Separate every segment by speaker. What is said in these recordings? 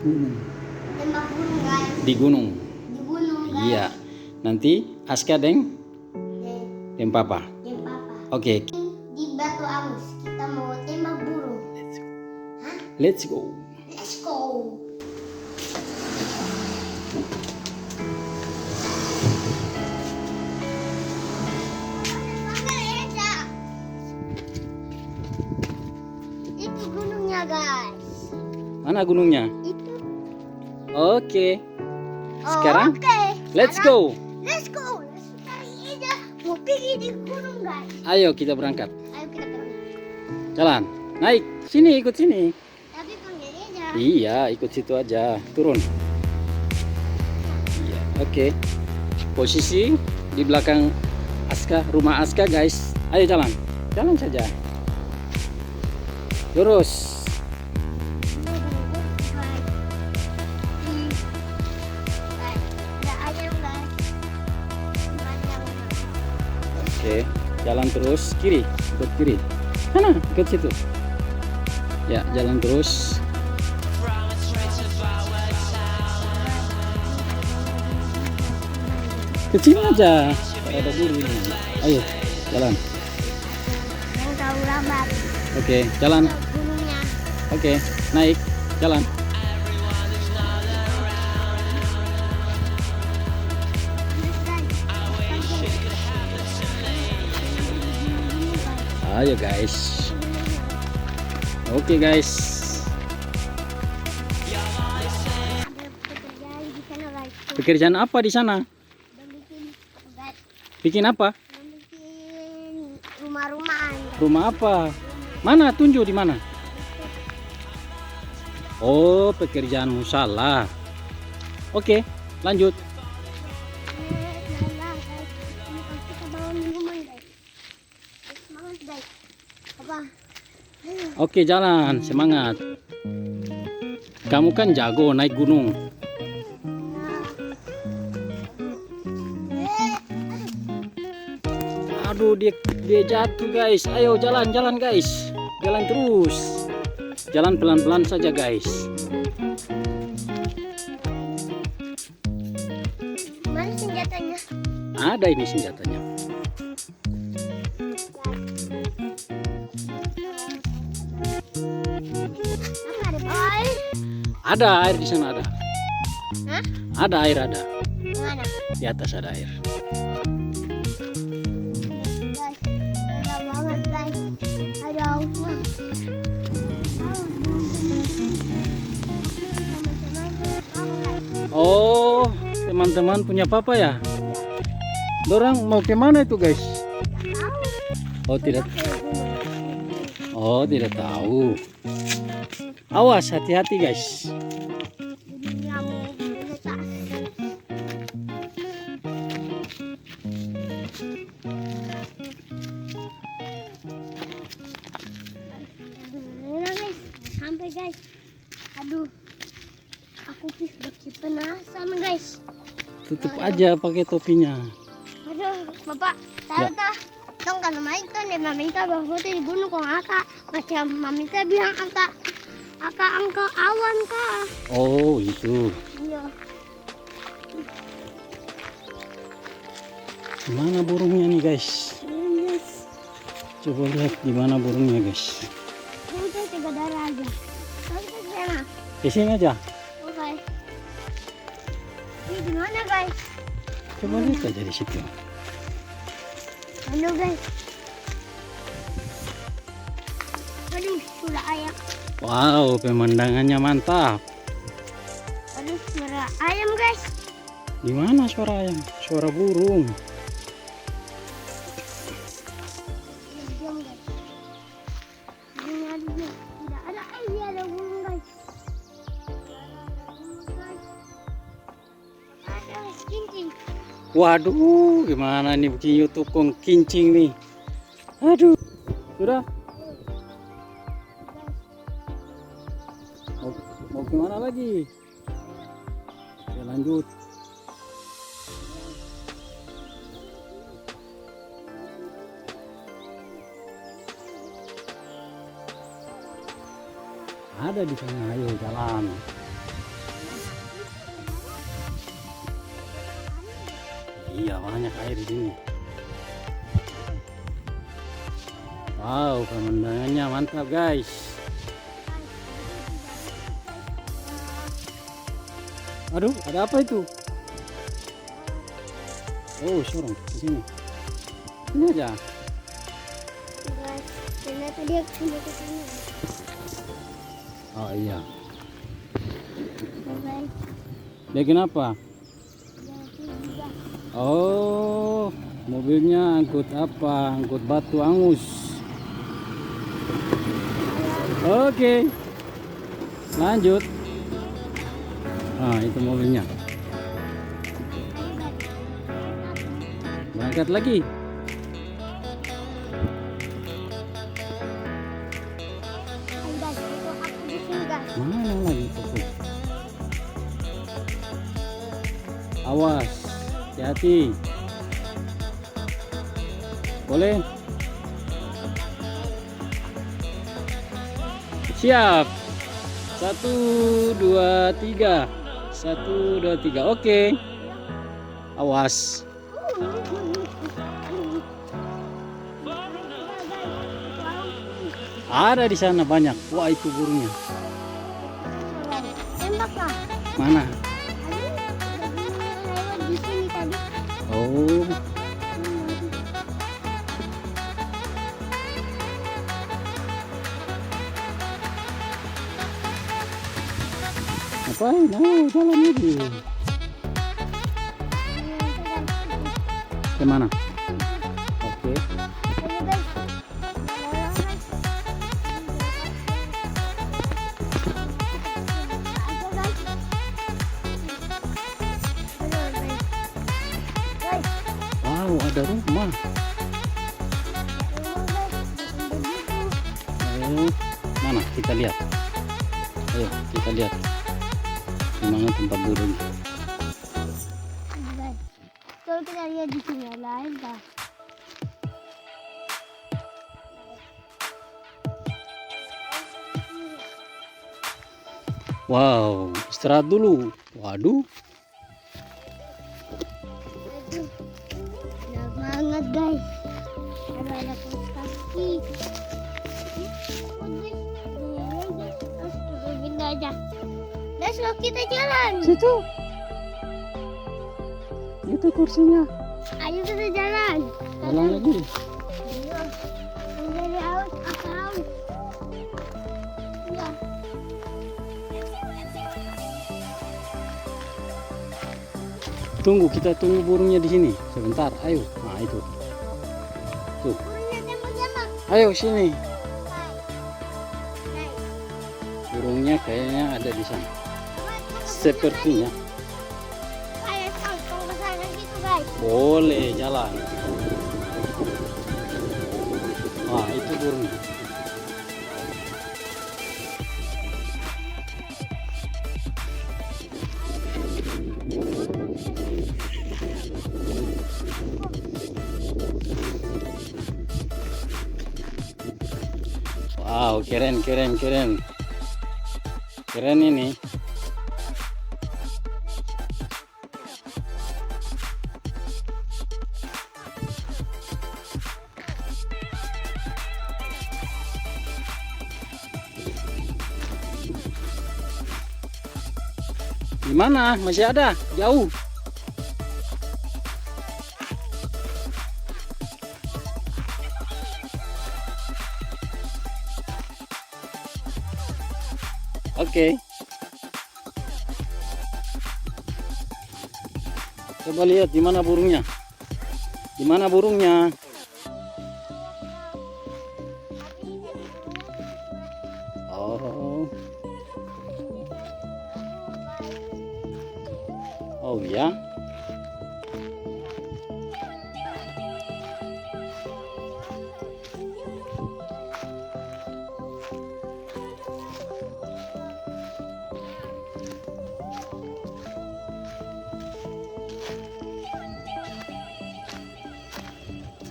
Speaker 1: Gunung.
Speaker 2: Tembak gunung guys.
Speaker 1: Di gunung.
Speaker 2: Di gunung guys.
Speaker 1: Iya. Nanti Aska deng papa.
Speaker 2: Dem papa.
Speaker 1: Oke.
Speaker 2: Di Batu Angus kita mau tembak burung. Hah?
Speaker 1: Let's go.
Speaker 2: Let's go. Itu gunungnya guys.
Speaker 1: Mana gunungnya?
Speaker 2: Itu.
Speaker 1: Oke.
Speaker 2: Oh,
Speaker 1: Sekarang
Speaker 2: oke.
Speaker 1: let's
Speaker 2: Sekarang,
Speaker 1: go.
Speaker 2: Let's go. Sekarang aja mau pergi di gunung guys.
Speaker 1: Ayo kita berangkat.
Speaker 2: Ayo kita berangkat.
Speaker 1: Jalan. Naik. Sini, ikut sini.
Speaker 2: Tapi panggil aja.
Speaker 1: Iya, ikut situ aja. Turun. Iya, oke. Posisi di belakang Aska, rumah Aska, guys. Ayo jalan. Jalan saja. Lurus.
Speaker 2: Ada ayam guys. Panjang.
Speaker 1: Oke, jalan terus kiri, ikut kiri. Mana? Ikut situ. Ya, jalan terus. Kecil aja. Ada buru ini. Ayo, jalan.
Speaker 2: Yang tahu lambat.
Speaker 1: Oke, jalan.
Speaker 2: Gunungnya.
Speaker 1: Oke, naik, jalan. Ayo guys. Oke guys. Pekerjaan apa di sana? Bikin apa?
Speaker 2: Bikin rumah-rumahan.
Speaker 1: Rumah apa? Mana? Tunjuk di mana? Oh, pekerjaanmu salah. Oke, lanjut.
Speaker 2: Kita bawa minuman guys. Semangat guys. Apa?
Speaker 1: Oke, jalan, semangat. Kamu kan jago naik gunung. Aduh, dia jatuh guys. Ayo jalan guys. Jalan terus. Jalan pelan-pelan saja guys.
Speaker 2: Mana senjatanya?
Speaker 1: Ada ini senjatanya.
Speaker 2: Apa ada air?
Speaker 1: Ada air di sana ada.
Speaker 2: Hah?
Speaker 1: Ada air ada.
Speaker 2: Mana?
Speaker 1: Di atas ada air.
Speaker 2: Guys, ada banget guys. Ada apa?
Speaker 1: Oh, teman-teman punya papa ya? Dorang mau ke mana itu guys? Oh tidak. Oh tidak tahu. Awas, hati-hati guys.
Speaker 2: Sampai guys. Aduh. Aku penasaran guys.
Speaker 1: Tutup aja pakai topinya.
Speaker 2: Aduh, Bapak, tahu tak? Tong kan maminta nih, maminta bahwa di gunung kong aka, macam maminta bilang aka angka awan kak.
Speaker 1: Oh itu.
Speaker 2: Iya.
Speaker 1: Mana burungnya nih guys?
Speaker 2: Yes.
Speaker 1: Coba lihat di mana burungnya guys.
Speaker 2: Udah 3 darah aja. Sampai sana.
Speaker 1: Di sini aja.
Speaker 2: Oke. Ini di mana guys?
Speaker 1: Coba lihat aja di situ.
Speaker 2: Aduh guys. Aduh, suara ayam.
Speaker 1: Wow, pemandangannya mantap.
Speaker 2: Aduh, suara ayam guys.
Speaker 1: Di mana suara ayam? Suara burung.
Speaker 2: Diam guys. Ini ada tidak ada air, ada burung guys. Ada kincing.
Speaker 1: Waduh, gimana nih bikin YouTube kong kincing nih? Aduh, sudah. Mau kemana lagi? Ya lanjut. Ada di sana, ayo jalan. Iya, banyak air di sini. Wow, pemandangannya mantap guys. Aduh, ada apa itu? Oh, sorong di sini. Ini aja.
Speaker 2: Guys, ternyata dia kesini ke sini.
Speaker 1: Oh iya.
Speaker 2: Guys,
Speaker 1: Bikin apa?
Speaker 2: juga.
Speaker 1: Oh, mobilnya angkut apa? Angkut batu angus. Oke. Lanjut. Nah, itu mobilnya. Berangkat lagi.
Speaker 2: Guys, itu aku di sini guys.
Speaker 1: Mana lagi tuh? Awas, hati-hati. Boleh? Siap. 1, 2, 3. 1, 2, 3. Oke. Awas. Ada di sana banyak. Wah, itu burungnya.
Speaker 2: Tembak lah.
Speaker 1: Mana?
Speaker 2: Lewat di sini tadi.
Speaker 1: Oh, ngapain? Oh, jalan lagi. Kemana? Oke. Wow, ada rumah. Oh, mana? Kita lihat. Ayo, kita lihat. Di mana tempat burung?
Speaker 2: Kalau kita lihat di sini lain dah.
Speaker 1: Wow, istirahat dulu. Waduh,
Speaker 2: Enak banget guys. Ada kos kaki. Terus turunin aja. Let's go, kita jalan.
Speaker 1: situ. Itu kursinya.
Speaker 2: Ayo kita jalan.
Speaker 1: Jalan lagi.
Speaker 2: Ayo. Dari haus, aku haus. Ya.
Speaker 1: Tunggu, kita tunggu burungnya di sini. Sebentar, ayo. Nah, itu. Tuh.
Speaker 2: Burungnya tembak-tembak.
Speaker 1: Ayo sini.
Speaker 2: Naik.
Speaker 1: Burungnya kayaknya ada di sana. Sepertinya.
Speaker 2: Ayo, kalau ke sana gitu guys.
Speaker 1: Boleh jalan. Wah, itu burungnya. Wow, keren, keren, keren. Keren ini. Di mana? Masih ada? Jauh. Oke. Coba lihat di mana burungnya. Di mana burungnya? Oh. Oh ya.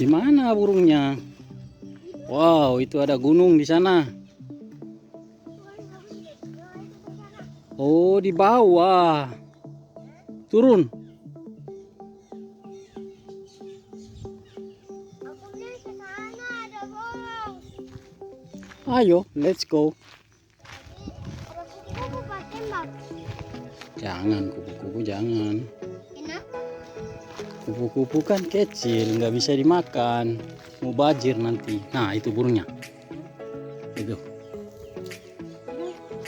Speaker 1: Di mana burungnya? Wow, itu ada gunung di sana. Oh, di bawah. Turun. Ayo, let's go.
Speaker 2: Kupu-kupu Pak tembak.
Speaker 1: Jangan, kupu-kupu jangan.
Speaker 2: Kenapa?
Speaker 1: Kupu-kupu kan kecil, nggak bisa dimakan. Mubazir nanti. Nah, itu burungnya. Itu.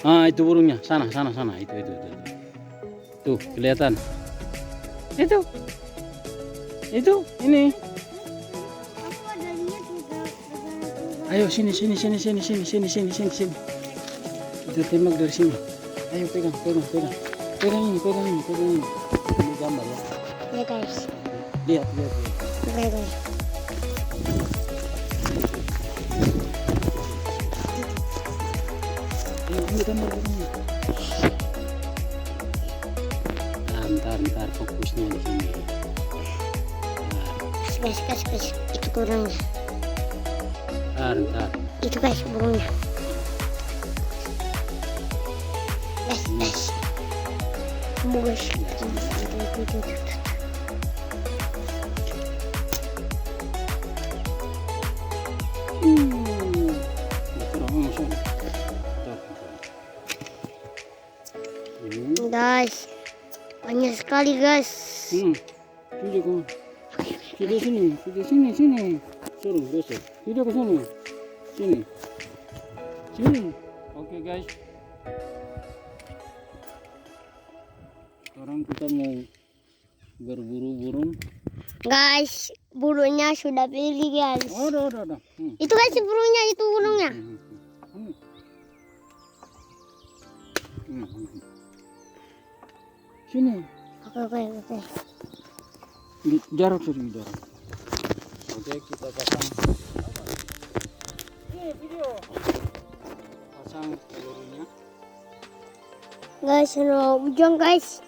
Speaker 1: Ah, itu burungnya. Sana. Itu. Tuh, kelihatan. Itu, ini.
Speaker 2: Aku ada lihat juga.
Speaker 1: Ayo sini. Itu tembak dari sini. Ayo pegang. Pegang ini. Ini gambar ya.
Speaker 2: Ya guys.
Speaker 1: Lihat.
Speaker 2: Oke guys.
Speaker 1: Ini gambar burungnya. Ntar fokusnya di sini.
Speaker 2: Guys. Itu burungnya.
Speaker 1: Ntar.
Speaker 2: Itu guys burungnya. Guys. Kamu guys. Itu. Guys, banyak sekali guys.
Speaker 1: Sudah sini. Suruh besok. Sudah ke sini. Sini. Oke guys. Sekarang kita mau berburu burung.
Speaker 2: Guys, burungnya sudah pilih guys.
Speaker 1: Oh, udah.
Speaker 2: Itu guys burungnya, itu burungnya.
Speaker 1: Sini.
Speaker 2: Oke.
Speaker 1: Jarak. Oke, kita pasang. Video. Pasang telurnya.
Speaker 2: Guys, ada ujung guys.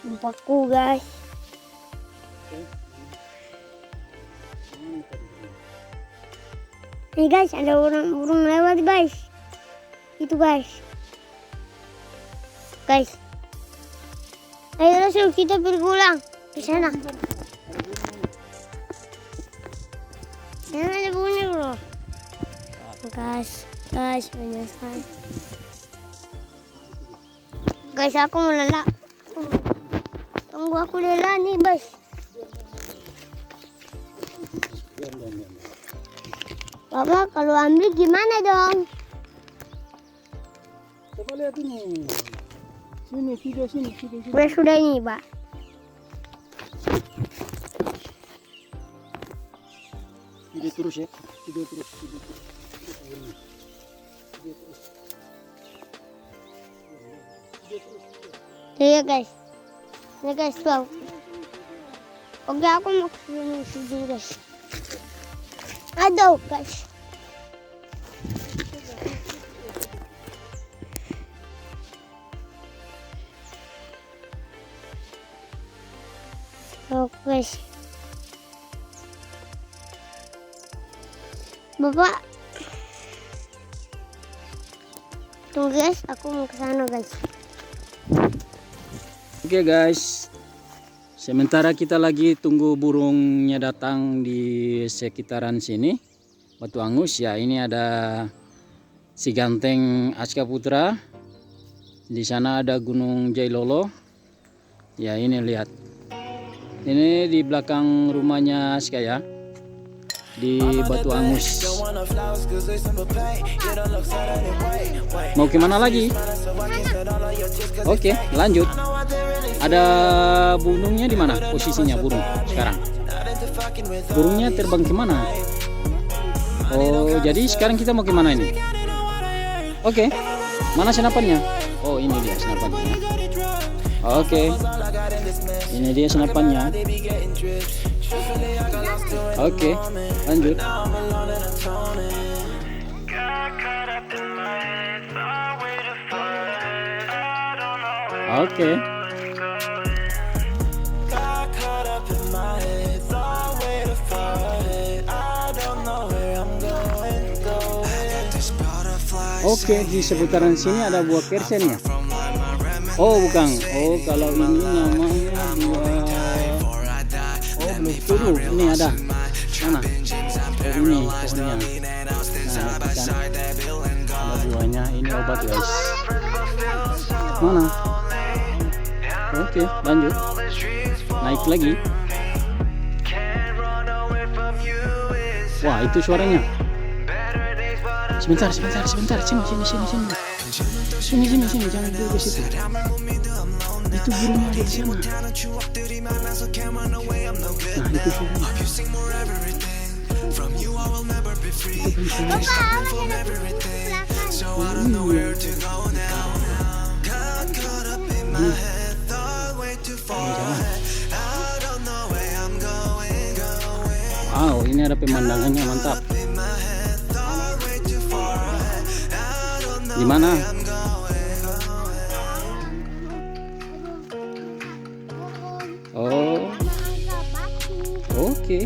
Speaker 2: Empatku guys. Nih guys, ada burung lewat guys. Itu guys. Ayo langsung kita bergulang ke sana. Sana ada burungnya bro. Guys, banyak sekali. Guys, aku mau lelak. Tunggu aku lelak nih guys. Bapak, kalau ambil gimana dong?
Speaker 1: Coba lihat ini. Sini, video sini.
Speaker 2: Sudah ini, Pak.
Speaker 1: Video terus ya.
Speaker 2: Iya guys. Ini guys tuh. Oke, aku mau kesini guys. Aduh guys. Guys, Bapak, tunggu guys, aku mau ke sana guys.
Speaker 1: Oke guys, sementara kita lagi tunggu burungnya datang di sekitaran sini, Batu Angus ya. Ini ada si Ganteng Aska Putra, di sana ada Gunung Jailolo. Ya ini lihat. Ini di belakang rumahnya Aska ya, di Batu Angus. Mau kemana lagi? Oke, lanjut. Ada burungnya di mana? Posisinya burung sekarang? Burungnya terbang kemana? Oh, jadi sekarang kita mau kemana ini? Oke, mana senapannya? Oh, ini dia senapannya. Oke. Ini dia senapannya. Oke, lanjut. Oke. Oke, di seputaran sini ada buah kersen ya? Oh, bukan. Oh, kalau ini namanya buah. Oh, belum dulu. Ini ada. Mana? ini pohonnya. Nah, itu kan ada buahnya. Ini obat guys. Mana? Oke, lanjut. Naik lagi. Wah, itu suaranya. Sebentar. Sini. Jangan dulu ke situ. Itu burungnya ada di sana. Nah, itu suaranya. Wow, ini ada pemandangannya mantap. Di mana? Oh, oke.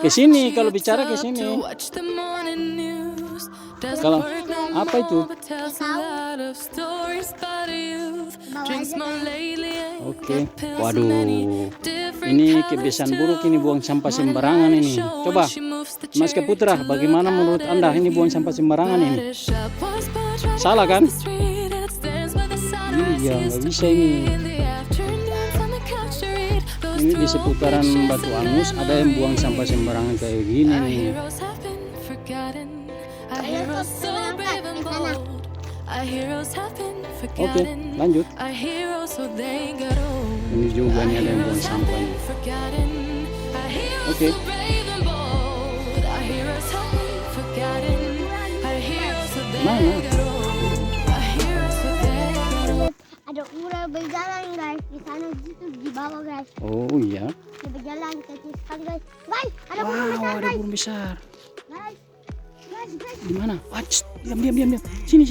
Speaker 1: Ke sini kalau bicara ke sini. Kalau apa itu? Oke. Waduh. Ini kebiasaan buruk ini, buang sampah sembarangan ini. Coba, Mas Keputra, bagaimana menurut Anda ini buang sampah sembarangan ini? Salah kan? Iya, nggak bisa ini. Ini di seputaran Batu Angus ada yang buang sampah sembarangan kayak gini nih. Oke, lanjut. Ini juga nih ada yang buang sampah nih. Oke. Mana?
Speaker 2: Ada ular berjalan guys di sana gitu di bawah guys.
Speaker 1: Oh iya.
Speaker 2: Dia berjalan kecil sekali guys. Guys, ada burung
Speaker 1: Wow,
Speaker 2: besar
Speaker 1: ada
Speaker 2: guys.
Speaker 1: burung besar.
Speaker 2: Guys.
Speaker 1: Di mana? Wah, diam. Sini.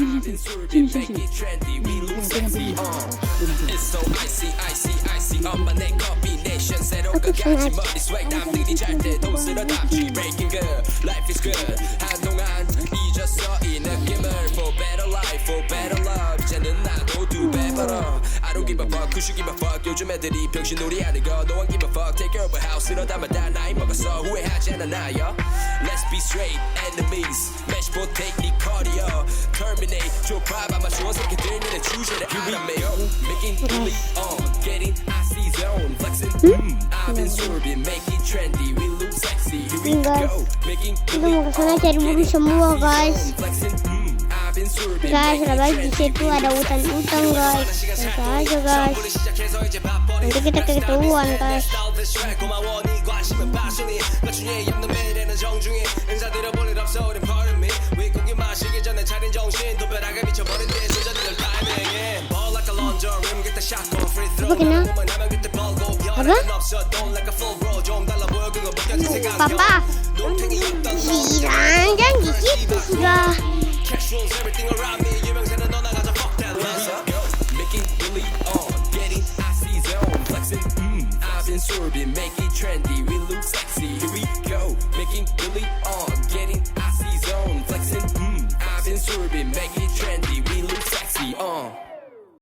Speaker 3: I don't give a fuck, who should give a fuck. 요즘 애들이 병신놀이 하는 거. No one give a fuck. Take care of a house. 이러다만 다 나이 먹었어. 후회하지 않아 나요. Let's be straight enemies. Match for technique cardio. Terminate. 좁아 아마 좋은 새끼들 눈에 주제를 알아매요. Making really on. Getting icy zone. Flexing. I've been sorbing. Make it trendy. We look sexy. Here we go. Making
Speaker 2: Kita mau ke sana cari burung semua guys.
Speaker 3: flexing.
Speaker 2: Guys, lagi di situ ada hutan-hutan guys. Bisa aja guys. Nanti kita ketemuan guys. Apa kena? Apa? Papa, bilang jangan di situ sudah.
Speaker 3: Everything around me, 유명세는 너 나가자 fuck that making really on, getting icy zone, flexing. I've been sorbing, make it trendy.